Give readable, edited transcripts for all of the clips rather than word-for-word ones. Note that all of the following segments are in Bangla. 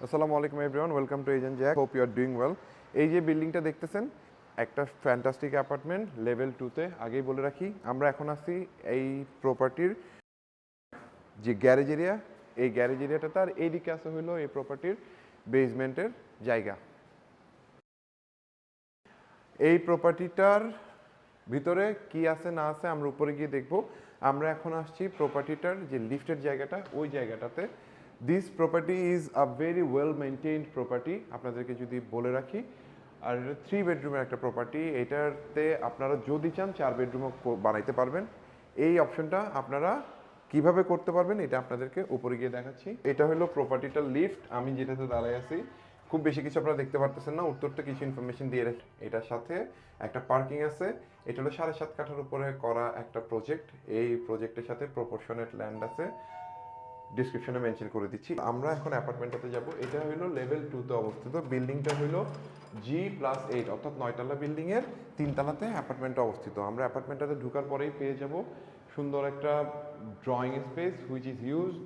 আসসালামু আলাইকুম everyone, welcome to agent Jack. Hope you are doing well. এই যে বিল্ডিংটা দেখতেছেন, একটা ফ্যান্টাস্টিক অ্যাপার্টমেন্ট লেভেল 2-তে। আগেই বলে রাখি, আমরা এখন আছি এই প্রপার্টির যে গ্যারেজ এরিয়া, এই গ্যারেজ এরিয়াটা তার এইদিকে আছে হইলো এই প্রপার্টির বেসমেন্টের জায়গা। এই প্রপার্টিটার ভিতরে কি আছে না আছে আমরা উপরে গিয়ে দেখব। আমরা এখন আসছি প্রপার্টিটার যে লিফটের জায়গাটা, ওই জায়গাটাতে। This property is a very well maintained property, আপনাদেরকে যদি বলে রাখি। আর এটা 3 বেডরুমের একটা প্রপার্টি। এটাতে আপনারা যদি চান 4 বেডরুমও বানাইতে পারবেন। এই অপশনটা আপনারা কিভাবে করতে পারবেন এটা আপনাদেরকে উপরে গিয়ে দেখাচ্ছি। এটা হলো প্রপার্টিটার লিফট, আমি যেটাতে দাঁড়াই আছি। খুব বেশি কিছু আপনারা দেখতে পারতেছেন না, উত্তরটা কিছু ইনফরমেশন দিয়ে রাখি। এটার সাথে একটা পার্কিং আছে। এটা হলো 7.5 কাঠার উপরে করা একটা প্রজেক্ট। এই প্রজেক্টের সাথে প্রপোর্শনেট ল্যান্ড আছে, ডিসক্রিপশনে মেনশন করে দিচ্ছি। আমরা এখন অ্যাপার্টমেন্টটাতে যাব। এটা হলো লেভেল 2-তে অবস্থিত। বিল্ডিংটা হলো G+8, অর্থাৎ 9তলা বিল্ডিংয়ের 3 তলাতে অ্যাপার্টমেন্টটা অবস্থিত। আমরা অ্যাপার্টমেন্টটাতে ঢোকার পরেই পেয়ে যাব সুন্দর একটা drawing space which is used.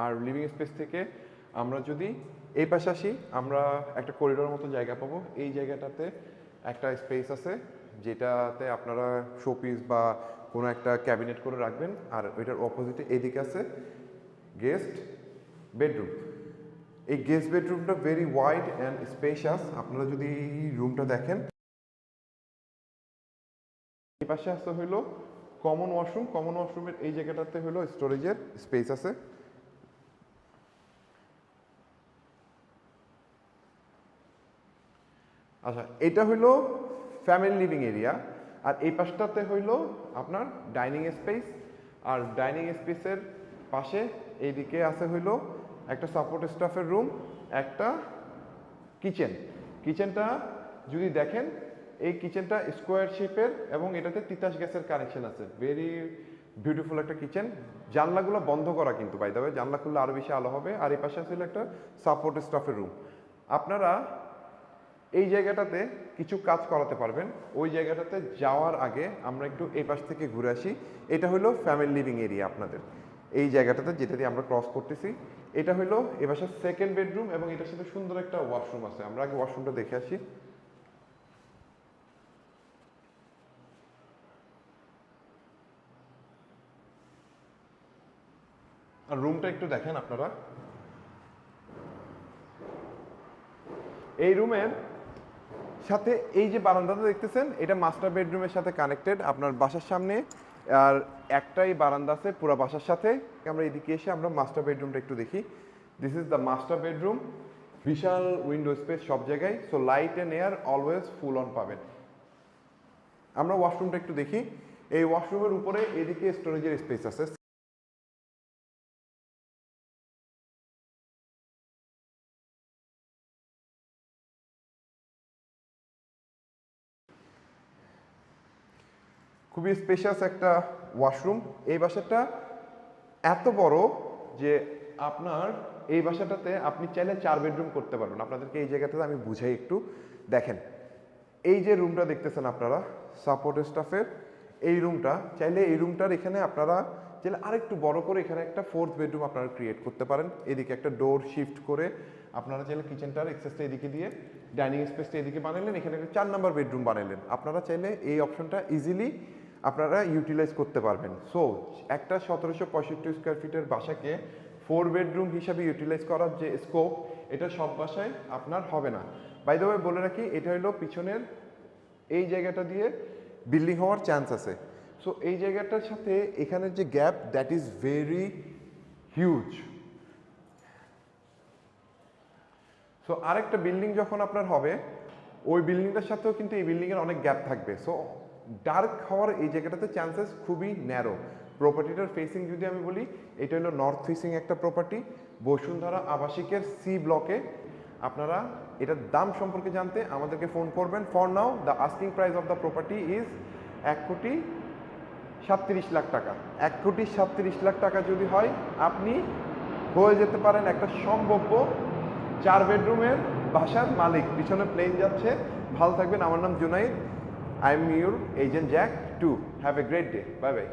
আর লিভিং স্পেস থেকে আমরা যদি এই পাশে আসি, আমরা একটা করিডোর মতো জায়গা পাবো। এই জায়গাটাতে একটা স্পেস আছে যেটাতে আপনারা শোপিস বা কোনো একটা ক্যাবিনেট করে রাখবেন। আর ওইটার অপোজিটে এদিকে আছে গেস্ট বেডরুম। এই গেস্ট বেডরুমটা ভেরি ওয়াইড অ্যান্ড স্পেশাস। আপনারা যদি রুমটা দেখেন, এই পাশে আছে হইলো কমন ওয়াশরুম। কমন ওয়াশরুমের এই জায়গাটাতে হইলো স্টোরেজের স্পেস আছে। আচ্ছা, এটা হইলো ফ্যামিলি লিভিং এরিয়া। আর এই পাশটাতে হইলো আপনার ডাইনিং স্পেস। আর ডাইনিং স্পেসের পাশে এইদিকে আছে হইলো একটা সাপোর্ট স্টাফের রুম, একটা কিচেন। কিচেনটা যদি দেখেন, এই কিচেনটা স্কোয়ার শেপের এবং এটাতে তিতাস গ্যাসের কানেকশন আছে। ভেরি বিউটিফুল একটা কিচেন। জানলাগুলো বন্ধ করা কিন্তু, বাই দ্য ওয়ে, জানলা খুললে আরও বেশি আলো হবে। আর এই পাশে আছে একটা সাপোর্ট স্টাফের রুম। আপনারা এই জায়গাটাতে কিছু কাজ করাতে পারবেন। ওই জায়গাটাতে যাওয়ার আগে আমরা একটু এই পাশ থেকে ঘুরে আসি। এটা হলো ফ্যামিলি লিভিং এরিয়া আপনাদের। এই জায়গাটাতে যেটা দিয়ে আমরা ক্রস করতেছি, এটা হলো এ বাসার সেকেন্ড বেডরুম এবং এটার সাথে সুন্দর একটা ওয়াশরুম আছে। আমরা আগে ওয়াশরুমটা দেখে আসি। আর রুমটা একটু দেখেন আপনারা। এই রুমের সাথে এই যে বারান্দাটা দেখতেছেন, এটা মাস্টার বেডরুমের সাথে কানেক্টেড আপনার বাসার সামনে। আর একটাই বারান্দা আছে পুরো বাসার সাথে। আমরা এদিকে এসে আমরা মাস্টার বেডরুমটা একটু দেখি। This is the master bedroom. বিশাল উইন্ডো স্পেস সব জায়গায়, so light and air always full on পাবেন। আমরা ওয়াশরুমটা একটু দেখি। এই ওয়াশরুমের উপরে এদিকে স্টোরেজের স্পেস আছে। খুবই স্পেশাস একটা ওয়াশরুম। এই বাসাটা এত বড় যে আপনার এই বাসাটাতে আপনি চাইলে 4 বেডরুম করতে পারবেন। আপনাদেরকে এই জায়গাটাতে আমি বুঝাই একটু। দেখেন, এই যে রুমটা দেখতেছেন আপনারা সাপোর্ট স্টাফের, এই রুমটা চাইলে এই রুমটার এখানে আপনারা চাইলে আরেকটু বড় করে এখানে একটা 4th বেডরুম আপনারা ক্রিয়েট করতে পারেন। এদিকে একটা ডোর শিফট করে আপনারা চাইলে কিচেনটার এক্সেসটা এদিকে দিয়ে ডাইনিং স্পেসটা এদিকে বানালেন, এখানে একটা 4 নাম্বার বেডরুম বানালেন। আপনারা চাইলে এই অপশনটা ইজিলি আপনারা ইউটিলাইজ করতে পারবেন। সো একটা 1765 স্কোয়ার ফিটের বাসাকে 4 বেডরুম হিসাবে ইউটিলাইজ করার যে স্কোপ, এটা সব বাসায় আপনার হবে না। বাই দ্য ওয়ে বলে রাখি, এটা হলো পিছনের এই জায়গাটা দিয়ে বিল্ডিং হওয়ার চান্স আছে। সো এই জায়গাটার সাথে এখানের যে gap, that is very huge. So আরেকটা বিল্ডিং যখন আপনার হবে, ওই বিল্ডিংটার সাথেও কিন্তু এই বিল্ডিংয়ের অনেক গ্যাপ থাকবে। সো ডার্ক হওয়ার এই জায়গাটাতে চান্সেস খুবই ন্যারো। প্রপার্টিটার ফেসিং যদি আমি বলি, এটা হলো নর্থ ফেসিং একটা প্রপার্টি, বসুন্ধরা আবাসিকের সি ব্লকে। আপনারা এটার দাম সম্পর্কে জানতে আমাদেরকে ফোন করবেন। For now the asking price of the property is 1,37,00,000 টাকা। 1,37,00,000 টাকা যদি হয়, আপনি হয়ে যেতে পারেন একটা সম্ভাব্য 4 বেডরুমের বাসার মালিক। পিছনে প্লেন যাচ্ছে। ভালো থাকবেন। আমার নাম Junaid. I am your agent Jack. Have a great day. Bye bye.